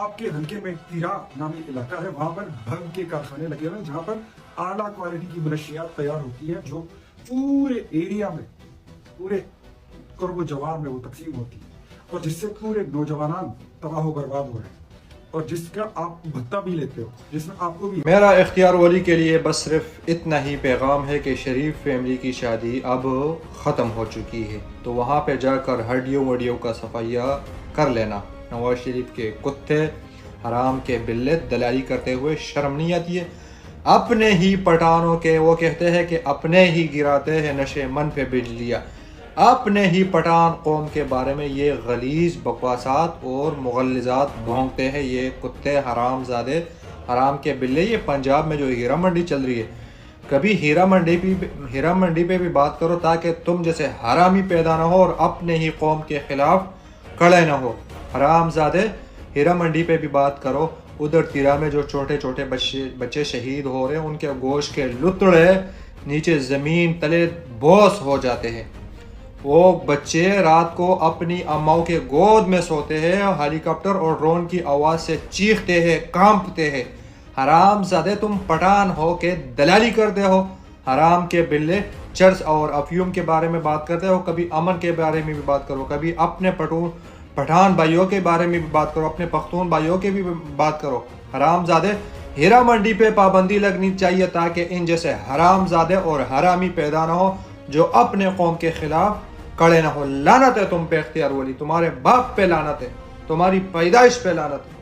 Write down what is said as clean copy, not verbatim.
آپ کے حلقے میں تیرا نامی علاقہ ہے، وہاں پر بھنگ کے کارخانے لگے ہوئے ہیں جہاں پر اعلیٰ کوالٹی کی منشیات تیار ہوتی ہے جو پورے ایریا میں، پورے قرب و جوار میں وہ تقسیم ہوتی ہے اور جس سے پورے نوجوانان تباہ و برباد ہو رہے ہیں اور جس کا آپ بھتہ بھی لیتے ہو، جس میں آپ کو بھی میرا اختیار ولی کے لیے بس صرف اتنا ہی پیغام ہے کہ شریف فیملی کی شادی اب ختم ہو چکی ہے، تو وہاں پہ جا کر ہڈیوں وڈیوں کا صفائیہ کر لینا۔ نواز شریف کے کتے، حرام کے بلے دلالی کرتے ہوئے شرم نہیں آتی ہے؟ اپنے ہی پٹھانوں کے وہ کہتے ہیں کہ اپنے ہی گراتے ہیں نشے من پہ بجلیاں، اپنے ہی پٹھان قوم کے بارے میں یہ غلیظ بکواسات اور مغلظات بھونکتے ہیں یہ کتے حرام زادے، حرام کے بلے۔ یہ پنجاب میں جو ہیرا منڈی چل رہی ہے، کبھی ہیرا منڈی پہ بھی بات کرو تاکہ تم جیسے حرامی پیدا نہ ہو اور اپنے ہی قوم کے خلاف کھڑے نہ ہو۔ حرام زادے ہیرا منڈی پہ بھی بات کرو، ادھر تیرا میں جو چھوٹے چھوٹے بچے شہید ہو رہے ہیں، ان کے گوشت کے لتڑے نیچے زمین تلے بوس ہو جاتے ہیں۔ وہ بچے رات کو اپنی اماؤں کے گود میں سوتے ہیں، ہیلی کاپٹر اور ڈرون کی آواز سے چیختے ہیں، کانپتے ہیں۔ حرام زادے تم پٹھان ہو کے دلالی کرتے ہو، حرام کے بلے۔ چرس اور افیوم کے بارے میں بات کرتے ہو، کبھی امن کے بارے میں بھی بات کرو، کبھی اپنے پٹھان بھائیوں کے بارے میں بھی بات کرو، اپنے پختون بھائیوں کے بھی بات کرو۔ حرام زادے ہیرا منڈی پہ پابندی لگنی چاہیے تاکہ ان جیسے حرام زادے اور حرامی پیدا نہ ہو جو اپنے قوم کے خلاف کھڑے نہ ہو۔ لعنت ہے تم پہ اختیار ولی، تمہارے باپ پہ لعنت ہے، تمہاری پیدائش پہ لعنت ہے۔